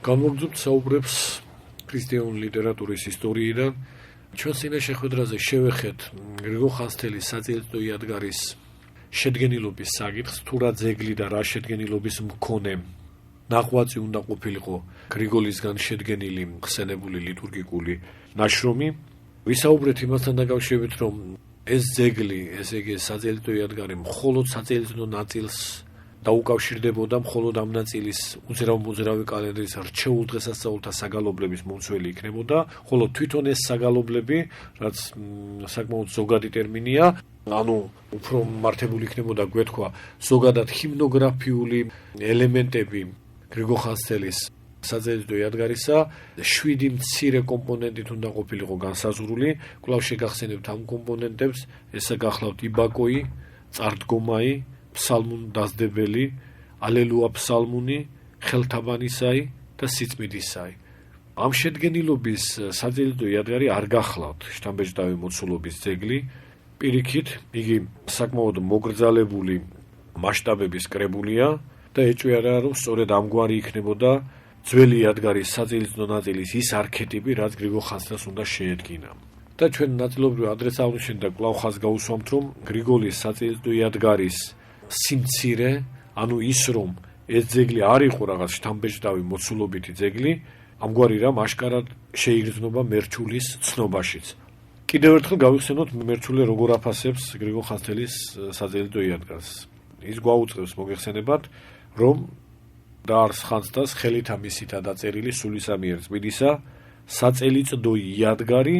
გამოგზავნებთ საუბრებს ქრისტიანული ლიტერატურის ისტორიიდან. ჩვენ წინა შეხვედრაზე შევეხეთ გრიგოლ ხანძთელის საძილწო იადგარის შედგენილობის საკითხს, თუ რა ძეგლი და რა შედგენილობის მქონე ნაღვაწი უნდა ყოფილიყო გრიგოლისგან შედგენილი ხსენებული ლიტურგიკული ნაშრომი. ვისაუბრეთ იმასთან დაკავშირებით, რომ ეს ძეგლი, ესე იგი საძილწო იადგარი მხოლოდ საძილწო ნაწილს დაუკავშირდებოდა, მხოლოდ ამ ნაწილის უძრავ-მოძრავი კალენდრის რჩეულ დღესასწაულთა საგალობლების მომცველი იქნებოდა, ხოლო თვითონ ეს საგალობლები, რაც საკმაოდ ზოგადი ტერმინია, ანუ უფრო მართებული იქნებოდა გვეთქვა ზოგადად ჰიმნოგრაფიული ელემენტები გრიგოლ ხანძთელის საძილწო იადგარისა, 7 მცირე კომპონენტით უნდა ყოფილიყო განსაზღვრული. კვლავ შეგახსენებთ ამ კომპონენტებს, ესა გახლავთ იბაკოი, წარდგომაი, ფსალმუნდაზდებელი, ალელუა ფსალმუნი, ხელთაბანისაი და სიწმიდისაი. ამ შედგენილობის საძილწო იადგარი არ გახლავთ შთამბეჭდავი მოცულობის ძეგლი. პირიქით, იგი საკმაოდ მოგრძალებული მასშტაბების კრებულია და ეჭვია, რომ სწორედ ამგვარი იქნებოდა ძველი იადგარის საძილწო ნაწილის ის არქეტიპი, რაც გრიგოლ ხანძთელს უნდა შეედგინა. და ჩვენ ნაწილობრივ ადრეც აღვნიშნეთ და კვლავ ხაზს გაუსვამთ, რომ გრიგოლის საძილწო იადგარის სიმცირე, ანუ ის, რომ ეს ძეგლი არ იყო რაღაც შთამბეჭდავი მოცულობითი ძეგლი, ამგვარი რამ აშკარად შეიგრძნობა მერჩულის ცნობაშიც. კიდევ ერთხელ გავიხსენოთ მერჩულე როგორ აფასებს გრიგოლ ხანძთელის საძილწო იადგარს. ის გვაუწყებს მოგეხსენებათ, რომ დაარს ხანძთას ხელითა მისითა დაწერილი სულისამიერ წმინდისა საწელიწდო იადგარი,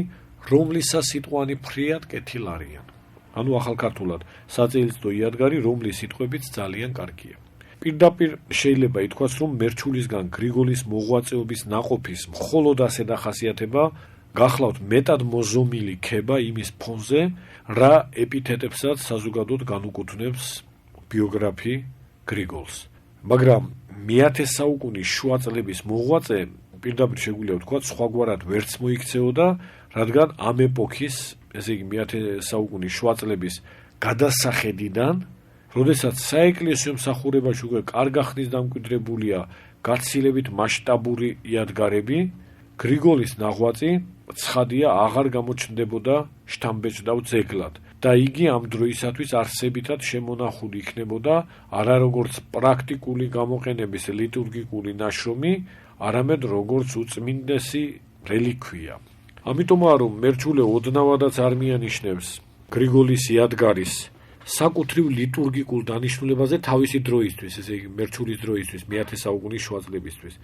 რომლისა სიტყვანი ფრიად კეთილ არიან. ანუ ახალ ქართულად საწელიწდო იადგარი, რომლის სიტყვებიც ძალიან კარგია. პირდაპირ შეიძლება ითქვას, რომ მერჩულისგან გრიგოლის მოღვაწეობის ნაყოფის მხოლოდ ასე დახასიათება გახლავთ მეტად მოზომილი ქება იმის ფონზე, რა ეპითეტებსაც საზოგადოდ განუკუთვნებს ბიოგრაფი გრიგოლს. მაგრამ მე-10 საუკუნის შუა წლების მოღვაწე პირდაპირ შეგვიძლია ვთქვათ, სხვაგვარად ვერც მოიქცეოდა, რადგან ამ ეპოქის, ესე იგი მე-10 საუკუნის შუა წლების გადასახედიდან, როდესაც საეკლესიო მსახურებაში უკვე კარგა ხნის დამკვიდრებულია გაცილებით მასშტაბური იადგარები, გრიგოლის ნაღვაწი ცხადია აღარ გამოჩნდებოდა შთამბეჭდავ ძეგლად და იგი ამ დროისათვის არსებითად შემონახული იქნებოდა არა როგორც პრაქტიკული გამოყენების ლიტურგიკული ნაშრომი, არამედ როგორც უწმინდესი რელიქვია. ამიტომაა, რომ მერჩულე ოდნავადაც არ მიანიშნებს გრიგოლის იადგარის საკუთრივ ლიტურგიკულ დანიშნულებაზე თავისი დროისთვის, ესე იგი მერჩულის დროისთვის, მე-10 საუკუნის შუა წლებისთვის.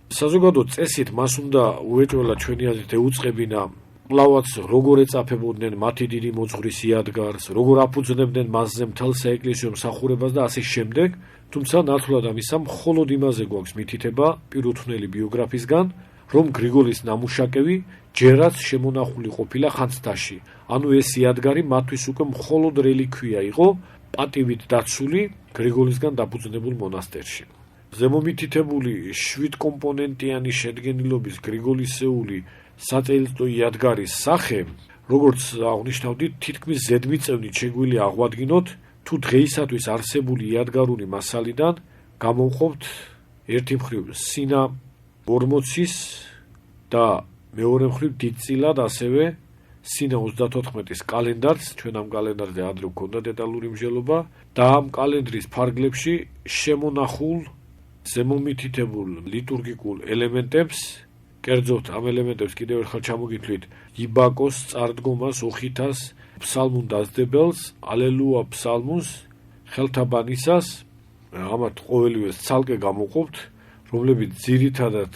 საზოგადო წესით მას უნდა უეჭველად ჩვენი აზრით ეუწყებინა კვლავაც როგორ ეწაფებოდნენ მათი დიდი მოძღვრის იადგარს, როგორ აფუძნებდნენ მასზე მთელ საეკლესიო მსახურებას და ასე შემდეგ, თუმცა ნათლად ამისა მხოლოდ იმაზე გვაქვს მითითება პირუთვნელი ბიოგრაფისგან, რომ გრიგოლის ნამუშაკები ჯერაც შემონახული ყოფილა ხანძთაში. ანუ ეს იადგარი მათთვის უკვე მხოლოდ რელიქვია იყო, პატივით დაცული გრიგოლისგან დაფუძნებულ მონასტერში. ზემომითითებული 7 კომპონენტიანი შედგენილობის გრიგოლისეული საწელიწდო იადგარის სახე, როგორც აღნიშნავდით, თითქმის ზედმიწევნით შეგვიძლია აღვადგინოთ, თუ დღეისათვის არსებული იადგარული მასალიდან გამოვყოფთ ერთი მხრივ სინა ორმოცის და მეორე მხრივ დიდწილად ასევე სინა 34-ის კალენდარს, ჩვენ ამ კალენდარზე ადრე გვქონდა დეტალური მსჯელობა და ამ კალენდრის ფარგლებში შემონახულ ზემომითითებულ ლიტურგიკულ ელემენტებს, კერძოდ ამ ელემენტებს კიდევ ერთხელ ჩამოგითვლით იბაკოს, წარდგომას, ოხითას, ფსალმუნდაზდებელს, ალელუა ფსალმუნს, ხელთაბანისას, ამათ ყოველივეს ცალკე გამოვყოფთ, რომლებიც ძირითადად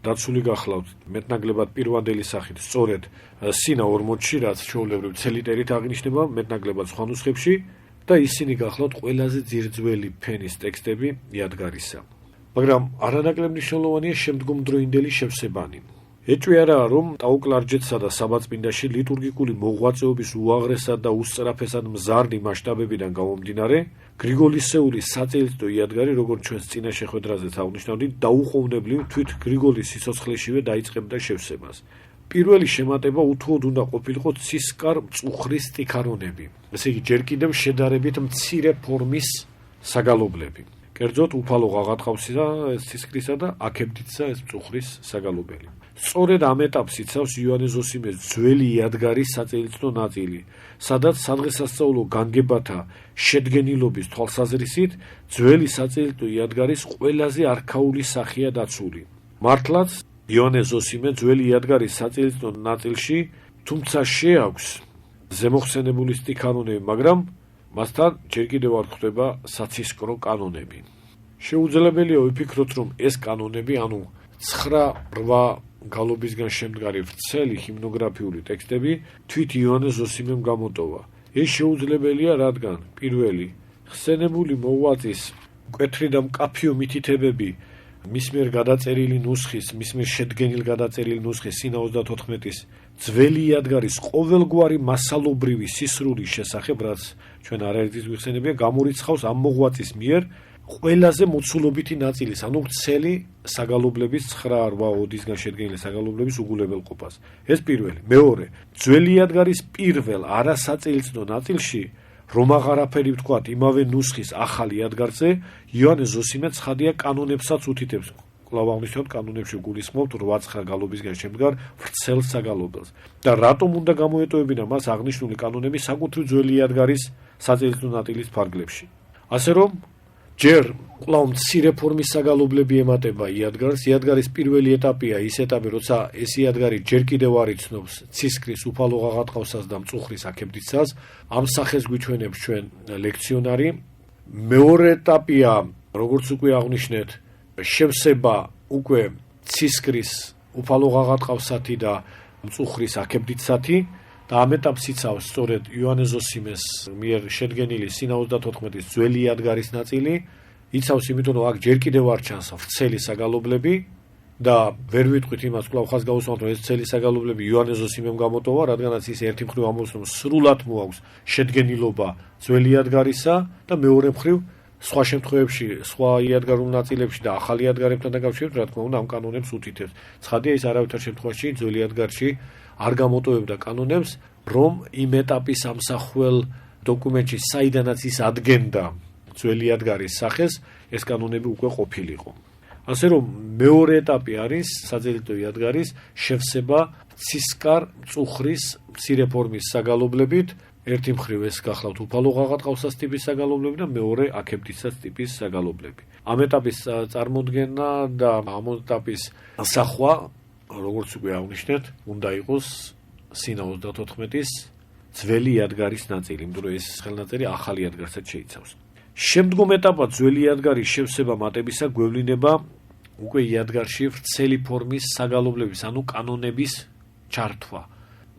დაცული გახლავთ მეტნაკლებად პირვანდელი სახით, სწორედ სინა 40-ში, რაც ჩვეულებრივ ცელიტერით აღნიშნება, მეტნაკლებად სხვა ნუსხებში და ისინი გახლავთ ყველაზე ძირძველი ფენის ტექსტები იადგარისა. მაგრამ არანაკლებ მნიშვნელოვანია შემდგომდროინდელი შევსებანი. ეჭვია, რომ ტაოკლარჯეთსა და საბაწმინდაში ლიტურგიკული მოღვაწეობის უაღრესად და უსწრაფესად მზარდი მასშტაბებიდან გამომდინარე, გრიგოლისეული საწელიწდო იადგარი, როგორც ჩვენს წინა შეხვედრაზეც აღნიშნავდით, დაუყოვნებლივ თვით გრიგოლის სიცოცხლეშივე დაიწყებდა შევსებას. პირველი შემატება უთუოდ უნდა ყოფილიყო ცისკარ მწუხრის სტიქარონები, ესე იგი ჯერ კიდევ შედარებით მცირე ფორმის საგალობლები. კერძოდ უფალო ღაღატყავსი და ეს ცისკრისა და აქებდიცა ეს მწუხრის საგალობელი. სწორედ ამ ეტაპს იცავს იოანე ზოსიმეს ძველი იადგარის საწელიწადო ნაწილი, სადაც სადღესასწაულო განგებათა შედგენილობის თვალსაზრისით ძველი საწელიწადო იადგარის ყველაზე არქაული სახეა დაცული. მართლაც იოანე ზოსიმე ძველი იადგარის საწელიწადო ნაწილში თუმცა შეაქვს ზემოხსენებული სტიქანონები, მაგრამ მასთან ჯერ კიდევ არ გვხვდება საცისკრო კანონები. შეუძლებელია ვიფიქროთ, რომ ეს კანონები, ანუ 9-8 გალობისგან შემდგარი ვრცელი ჰიმნოგრაფიული ტექსტები თვით იოანე ზოსიმემ გამოტოვა. ეს შეუძლებელია, რადგან პირველი ხსენებული მოღვაწის მკვეთრი და მკაფიო მითითებები მის მიერ გადაწერილი ნუსხის, მის მიერ შედგენილ გადაწერილი ნუსხის სინა 34-ის ძველი იადგარის ყოველგვარი მასალობრივი სისრულის შესახებ, რაც ჩვენ არაერთის გვიხსენებია, გამორიცხავს ამ მოღვაწის მიერ ყველაზე მოცულობითი ნაწილის, ანუ ვრცელი საგალობლების 9-8-ოდისგან შედგენილი საგალობლების უგულებელყოფას. ეს პირველი. მეორე, ძველი იადგარის პირველ არასაწელიწადო ნაწილში, რომ აღარაფერი ვთქვათ იმავე ნუსხის ახალ იადგარზე, იოანე ზოსიმე ცხადია კანონებსაც უთითებს. კვლავ აღნიშნავთ, კანონებში გულისხმობთ 8-9 გალობისგან შემდგარ ვრცელ საგალობელს. და რატომ უნდა გამოეტოვებინა მას აღნიშნული კანონები საკუთრივ ძველი იადგარის საწელიწადო ნაწილის ფარგლებში. ასე რომ ჯერ კვლავ მცირე ფორმის საგალობლები ემატება იადგარს. იადგარის პირველი ეტაპია ის ეტაპი, როცა ეს იადგარი ჯერ კიდევ არ იცნობს ცისკრის, უფალო ღაღატყავსას და მწუხრის აქებდიცას. ამ სახეს გვიჩვენებს ჩვენ ლექციონარი. მეორე ეტაპია, როგორც უკვე აღნიშნეთ, შევსება უკვე ცისკრის, უფალო ღაღატყავსათი და მწუხრის აქებდიცათი. და ამ ეტაპს იცავს სწორედ იოანე ზოსიმეს მიერ შედგენილი სინა 34-ის ძველი იადგარის ნაწილი. იცავს, იმიტომ რომ აქ ჯერ კიდევ არ ჩანს ვრცელი საგალობლები და ვერ ვიტყვით იმას, კვლავ ხაზს გავუსვამთ, რომ ეს ვრცელი საგალობლები იოანე ზოსიმემ გამოტოვა, რადგანაც ის ერთი მხრივ ამბობს, რომ სრულად მოაქვს შედგენილობა ძველი იადგარისა და მეორე მხრივ სხვა შემთხვევებში, სხვა იადგარულ ნაწილებში და ახალი იადგარებთან დაკავშირებით, რა თქმა უნდა, ამ კანონებს უთითებს. ცხადია, ის არავითარ შემთხვევაში ძველი იადგარში არ გამოტოვებდა კანონებს, რომ იმ ეტაპის ამსახველ დოკუმენტში, საიდანაც ის ადგენდა ძველი იადგარის სახეს, ეს კანონები უკვე ყოფილიყო. ასე რომ მეორე ეტაპი არის საწელიწადო იადგარის შევსება ცისკარ, მწუხრის, მცირე ფორმის საგალობლებით. ერთი მხრივ ეს გახლავთ უფალო ღაღატყავსას ტიპის საგალობლები და მეორე აქებდიცას ტიპის საგალობლები. ამ ეტაპის წარმოდგენა და ამ ეტაპის სახვა, როგორც უკვე აღნიშნეთ, უნდა იყოს სინა 34-ის ძველი იადგარის ნაწილი, იმიტომ რომ ეს ხელნაწერი ახალი იადგარსაც შეიცავს. შემდგომ ეტაპად ძველი იადგარის შევსება მატებისა გვევლინება უკვე იადგარში ვრცელი ფორმის საგალობლების, ანუ კანონების ჩართვა.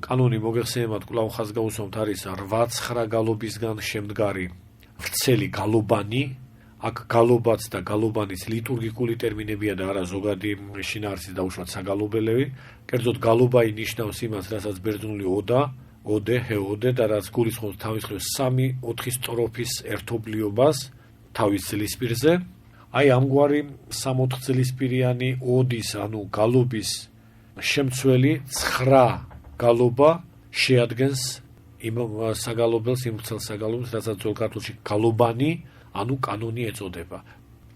კანონი მოგეხსენებათ, კვლავ ხაზს გავუსვამთ, არის 8-9 გალობისგან შემდგარი ვრცელი გალობანი. აქ გალობაც და გალობანის ლიტურგიკული ტერმინებია და არა ზოგადი შინაარსის დაუშვათ საგალობელები. კერძოდ გალობაი ნიშნავს იმას, რასაც ბერძნული ოდე, ჰეოდე და რაც გულისხმობს თავის მხრივ 3-4 სტროფის ერთობლიობას თავის ძლისპირზე. აი ამგვარი 3-4 ძლისპირიანი ოდის, ანუ გალობის შემცველი 9 გალობა შეადგენს იმ საგალობელს, იმ ვრცელ საგალობელს, რასაც ძველ ქართულში გალობანი, ანუ კანონი ეწოდება.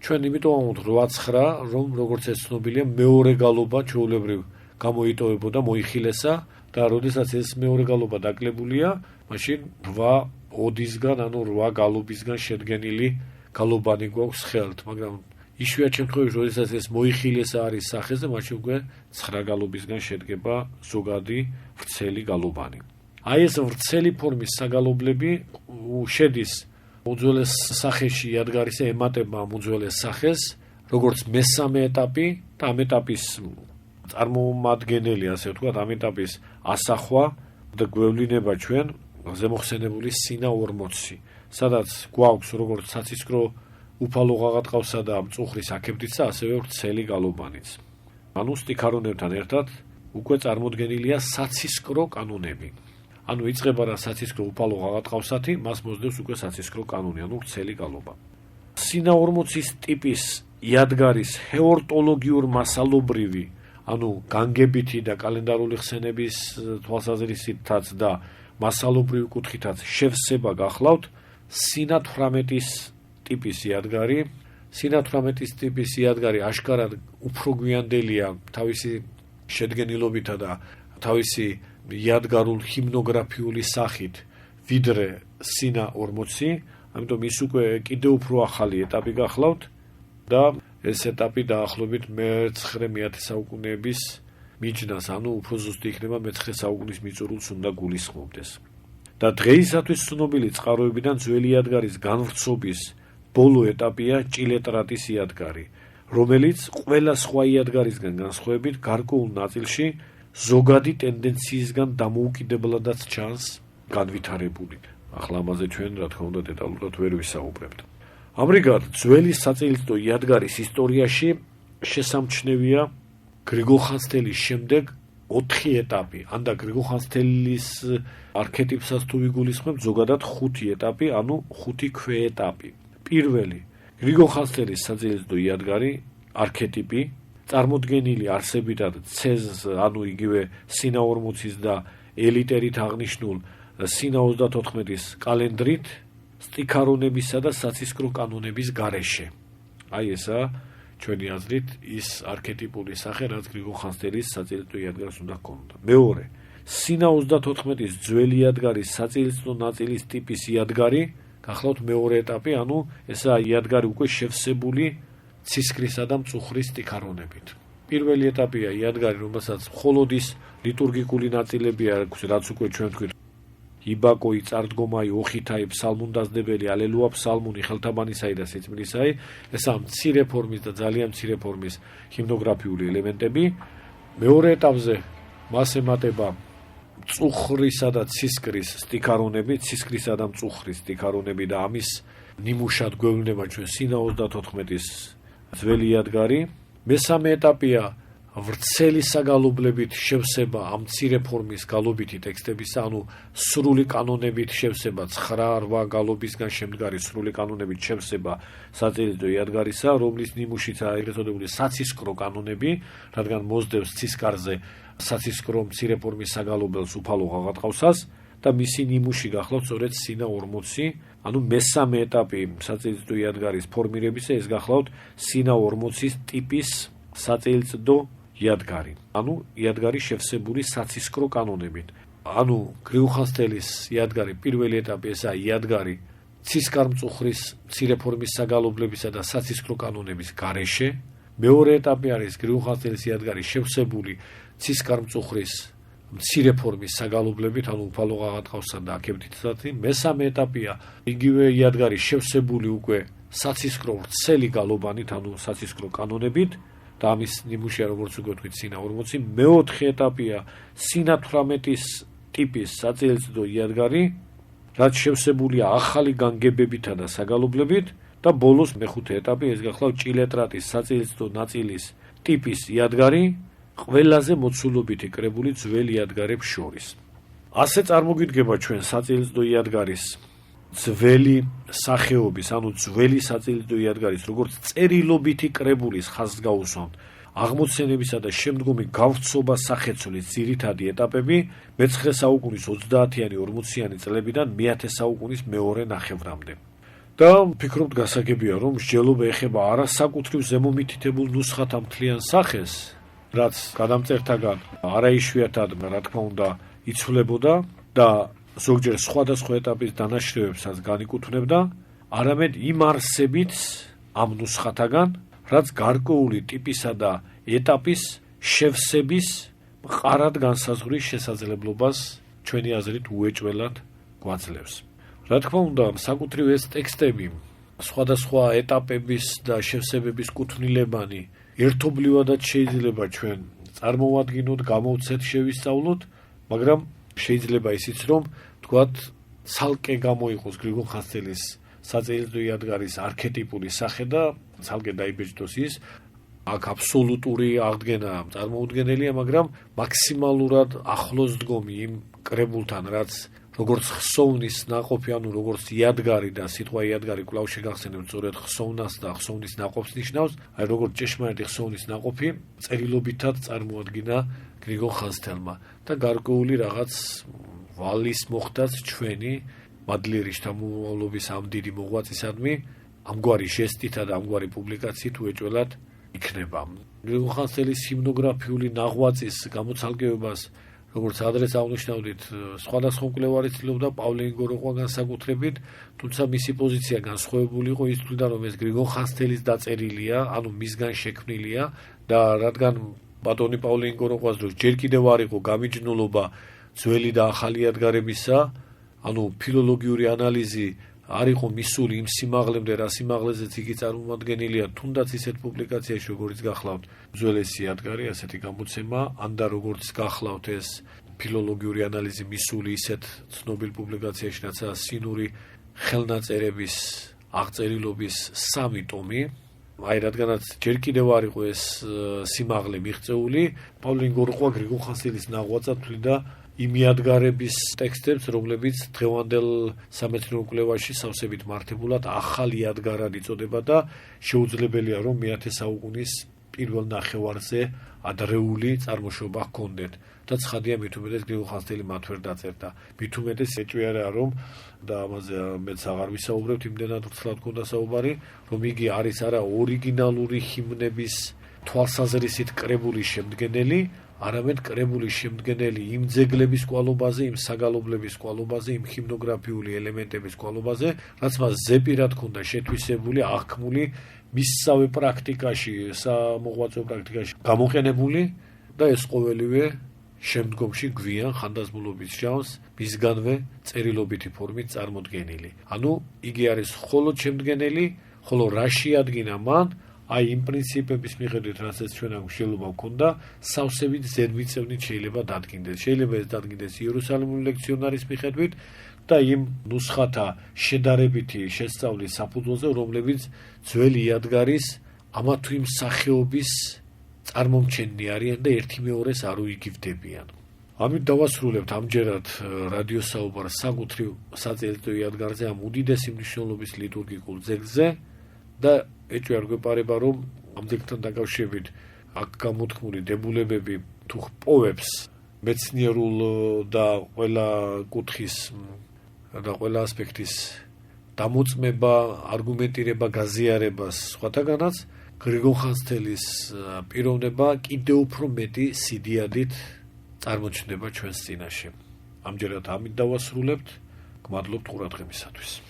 ჩვენ იმიტომ ამბობთ 8-9, რომ როგორც ეს ცნობილია, მეორე გალობა ჩვეულებრივ გამოიტოვებოდა, მოიხილესა და როდესაც ეს მეორე გალობა დაკლებულია, მაშინ 8 ოდისგან, ანუ 8 გალობისგან შედგენილი გალობანი გვაქვს ხელთ, მაგრამ იშვიათ შემთხვევებში, როდესაც ეს მოიხილესა არის სახეზე, მაშინ უკვე 9 გალობისგან შედგება ზოგადი ვრცელი გალობანი. აი ეს ვრცელი ფორმის საგალობლები შედის უძველეს სახეში იადგარისა, ემატება ამ უძველეს სახეს, როგორც მესამე ეტაპი და ამ ეტაპის წარმომადგენელი, ასე ვთქვათ, ამ ეტაპის ასახვა და გვევლინება ჩვენ ზემოხსენებული სინა 40, სადაც გვაქვს როგორც საცისკრო, უფალო ღაღატყავსა და მწუხრის აქებდიცა, ასევე ვრცელი გალობანიც. ანუ სტიქარონებთან ერთად უკვე წარმოდგენილია საცისკრო კანონები. ანუ იწყება რა საცისკრო უფალო ღაღატყავსათი, მას მოსდევს უკვე საცისკრო კანონი, ანუ ვრცელი გალობა. სინა 40-ის ტიპის იადგარის ჰეორტოლოგიურ მასალობრივი, ანუ განგებითი და კალენდარული ხსენების თვალსაზრისითაც და მასალობრივი კუთხითაც შევსება გახლავთ სინა 18-ის ტიპის იადგარი, სინა 18-ის ტიპის იადგარი აშკარად უფრო გვიანდელია თავისი შედგენილობითა და თავისი იადგარულ ჰიმნოგრაფიული სახით ვიდრე სინა 40, ამიტომ ის უკვე კიდევ უფრო ახალი ეტაპი გახლავთ და ეს ეტაპი დაახლოებით მე-9-10 საუკუნეების მიჯნას, ანუ უფრო ზუსტი იქნება მე-9 საუკუნის მიწურულს უნდა გულისხმობდეს. და დღეისათვის ცნობილი წყაროებიდან ძველი იადგარის განვრცობის ბოლო ეტაპია ჭილეტრატის იადგარი, რომელიც ყველა სხვა იადგარისგან განსხვავებით გარკვეულ ნაწილში ზოგადი ტენდენციისგან დამოუკიდებლადაც ჩანს განვითარებული. ახლა ამაზე ჩვენ რა თქმა უნდა დეტალურად ვერ ვისაუბრებთ. ამრიგად, ძველი საწილისტო იადგარის ისტორიაში შესამჩნევია გრიგოლ ხანძთელის შემდეგ 4 ეტაპი, ან და გრიგოლ ხანძთელის არქეტიპსაც თუ ვიგულისხმებთ, ზოგადად 5 ეტაპი, ანუ 5 ქვეეტაპი. პირველი, გრიგოლ ხანძთელის საწილისტო იადგარი, არქეტიპი, წარმოდგენილი არსებითად ცეზს, ანუ იგივე სინა 40-ის და ელიტერით აღნიშნულ სინა 34-ის კალენდრით, სტიქარონებისა და საცისკრო კანონების გარეშე. აი ესა ჩვენი აზრით ის არქეტიპული სახე, რაც გრიგოლ ხანძთელის საწილისტო იადგარს უნდა ჰქონოდა. მეორე, სინა 34-ის ძველი იადგარის საწილისტო ნაწილის ტიპის იადგარი, გახლავთ მეორე ეტაპი, ანუ ესაა იადგარი უკვე შევსებული ცისკრისა და მწუხრის სტიქარონებით. პირველი ეტაპია იადგარი, რომელსაც მხოლოდ ის ლიტურგიკული ნაწილები აქვს, რაც უკვე ჩვენ ვთქვით, იბაკოი, წარდგომაი, ოხითაი, ფსალმუნდაზდებელი, ალელუა ფსალმუნი, ხელთაბანისაი და სიწმლისაი, ესაა მცირე ფორმის და ძალიან მცირე ფორმის ჰიმნოგრაფიული ელემენტები. მეორე ეტაპზე მას ემატება მწუხრისა და ცისკრის სტიქარონები, ცისკრისა და მწუხრის სტიქარონები და ამის ნიმუშად გვევლინება ჩვენ სინა 34-ის ძველი იადგარი. მესამე ეტაპია ვრცელი საგალობლებით შევსება ამ მცირე ფორმის გალობითი ტექსტებისა, ანუ სრული კანონებით შევსება 9-8 გალობისგან შემდგარი სრული კანონებით შევსება საწილისტო იადგარისა, რომლის ნიმუშიცაა ეგრეთ წოდებული საცისკრო კანონები, რადგან მოსდევს ცისკარზე საცისკრო მცირე ფორმის საგალობელს უფალო ღაღატყავსას და მისი ნიმუში გახლავთ სწორედ სინა 40, ანუ მესამე ეტაპი საწილისტო იადგარის ფორმირებისა, ეს გახლავთ სინა 40-ის ტიპის საწილისტო იადგარი, ანუ იადგარი შევსებული საცისკრო კანონებით. ანუ გრიგოლ ხანძთელის იადგარი პირველი ეტაპი ესაა იადგარი ცისკარმწუხრის მცირე ფორმის საგალობლებისა და საცისკრო კანონების გარეშე. მეორე ეტაპი არის გრიგოლ ხანძთელის იადგარი შევსებული ცისკარმწუხრის მცირე ფორმის საგალობლებით, ანუ უფალო ღაღატყავსთან და აქებითიცათი. მესამე ეტაპია იგივე იადგარი შევსებული უკვე საცისკრო ვრცელი გალობანით, ანუ საცისკრო კანონებით და ამის ნიმუშია როგორც უკვე ვთქვით სინა 40. მეოთხე ეტაპია სინა 18-ის ტიპის საწილისტო იადგარი, რაც შევსებულია ახალი განგებებითა და საგალობლებით და ბოლოს მეხუთე ეტაპი ეს გახლავთ ჭილეტრატის საწილისტო ნაწილის ტიპის იადგარი, ყველაზე მოცულობითი კრებული ძველ იადგარებს შორის. ასე წარმოგიდგება ჩვენ საწილისტო იადგარის ძველი სახეობის, ანუ ძველი საწილისტო იადგარის როგორც წერილობითი კრებულის ხაზგაუსვამ აღმოცენებისა და შემდგომი გავრცობა-სახეცვლის ძირითადი ეტაპები მე-9 საუკუნის 30-იანი 40-იანი წლებიდან მე-10 საუკუნის მეორე ნახევრამდე. და ვფიქრობთ გასაგებია, რომ მსჯელობა ეხება არა საკუთრივ ზემომითითებულ ნუსხათა მთლიან სახეს, რაც გადამწერთაგან არაიშვიათად, რა თქმა უნდა, იცვლებოდა და ზოგჯერ სხვადასხვა ეტაპის დანაშრევებსაც განიკუთვნებდა, არამედ იმ არსებით ამ ნუსხათაგან, რაც გარკვეული ტიპისა და ეტაპის შევსების მყარად განსაზღვრის შესაძლებლობას ჩვენი აზრით უეჭველად გვაძლევს. რა თქმა უნდა, საკუთრივ ეს ტექსტები სხვადასხვა ეტაპების და შევსებების კუთვნილებანი ერთობლივადაც შეიძლება ჩვენ წარმოვადგინოთ, გამოვცეთ, შევისწავლოთ, მაგრამ შეიძლება ისიც რომ თქვათ ცალკე გამოიყოს გრიგოლ ხანძთელის საწილისტო იადგარის არქეტიპული სახე და ცალკე დაიბეჭდოს ის, აქ აბსოლუტური აღდგენა წარმოუდგენელია, მაგრამ მაქსიმალურად ახლოს დგომი იმ კრებულთან, რაც როგორც ხსოვნის ნაყოფი, ანუ როგორც იადგარი და სიტყვა იადგარი კვლავ შეგახსენებთ სწორედ ხსოვნას და ხსოვნის ნაყოფს ნიშნავს, აი როგორც ჭეშმარიტი ხსოვნის ნაყოფი წერილობითად წარმოადგინა გრიგოლ ხანძთელმა და გარკვეული რაღაც ვალის მოხდაც ჩვენი მადლიერი შთამომავლობის ამ დიდი მოღვაწისადმი ამგვარი ჟესტითა და ამგვარი პუბლიკაციით უეჭველად იქნება. გრიგოლ ხანძთელის ჰიმნოგრაფიული ნაღვაწის გამოცალკევებას, როგორც ადრეც აღნიშნავდით, სხვადასხვა მკვლევარი ცდილობდა პავლე ინგოროყვა განსაკუთრებით, თუმცა მისი პოზიცია განსხვავებული იყო, ის თვლიდა, რომ ეს გრიგოლ ხანძთელის დაწერილია, ანუ მისგან შექმნილია და რადგან ბატონი პავლე ინგოროყვას დროს ჯერ კიდევ არ იყო გამიჯნულობა ძველი და ახალი იადგარებისა, ანუ ფილოლოგიური ანალიზი არ იყო მისული იმ სიმაღლემდე, რა სიმაღლეზეც იგი წარმოადგენილია, თუნდაც ისეთ პუბლიკაციაში, როგორც გახლავთ უძველესი იადგარი, ასეთი გამოცემა, ან და როგორც გახლავთ ეს ფილოლოგიური ანალიზი მისული ისეთ ცნობილ პუბლიკაციაში, რაცა სინური ხელნაწერების აღწერილობის 3 ტომი. აი, რადგანაც ჯერ კიდევ არ იყო ეს სიმაღლე მიღწეული, პავლე ინგოროყვა გრიგოლ ხანძთელის ნაღვაწად თვლიდა იმ იადგარების ტექსტებს, რომლებიც დღევანდელ სამეცნიერო კვლევაში სავსებით მართებულად ახალ იადგარად იწოდება და შეუძლებელია, რომ მე-10 საუკუნის პირველ ნახევარზე ადრეული წარმოშობა ჰქონდეთ. და ცხადია, მით უმეტეს გრიგოლ ხანძთელი მათ ვერ დაწერდა. მით უმეტეს ეჭვია რომ და ამაზე მეც აღარ ვისაუბრებთ, იმდენად ვრცლად გქონდა საუბარი, რომ იგი არის არა ორიგინალური ჰიმნების თვალსაზრისით კრებული შემდგენელი, არამედ კრებული შემდგენელი იმ ძეგლების კვალობაზე, იმ საგალობლების კვალობაზე, იმ ჰიმნოგრაფიული ელემენტების კვალობაზე, რაც მას ზეპირად ჰქონდა შეთვისებული, აღქმული მისსავე პრაქტიკაში, სამოღვაწეო პრაქტიკაში გამოყენებული და ეს ყოველივე შემდგომში გვიან ხანდაზმულობის ჟამს მისგანვე წერილობითი ფორმით წარმოდგენილი. ანუ იგი არის მხოლოდ შემდგენელი, ხოლო რა შეადგინა მან, აი იმ პრინციპების მიხედვით, რასაც ჩვენ აქ შეიძლება გვქონდა, სავსებით ზედმიწევნით შეიძლება დადგინდეს. შეიძლება ეს დადგინდეს იერუსალიმური ლექციონარის მიხედვით და იმ ნუსხათა შედარებითი შესწავლის საფუძველზე, რომლებიც ძველი იადგარის ამა თუ იმ სახეობის წარმომჩენნი არიან და ერთი მეორეს არ უიგივდებიან. ამით დავასრულებთ ამჯერად რადიოსაუბარს საკუთრივ საწელიწო იადგარზე, ამ უდიდესი მნიშვნელობის ლიტურგიკულ ძეგლზე და ეჭვი არ გვეპარება, რომ ამ ძეგლთან დაკავშირებით აქ გამოთქმული დებულებები თუ ჰპოვებს მეცნიერულ და ყველა კუთხის და ყველა ასპექტის დამოწმება, არგუმენტირება, გაზიარებას სხვათაგანაც, გრიგოლ ხანძთელის პიროვნება კიდევ უფრო მეტი სიდიადით წარმოჩნდება ჩვენს წინაშე. ამჯერად ამით დავასრულებთ. გმადლობთ ყურადღებისათვის.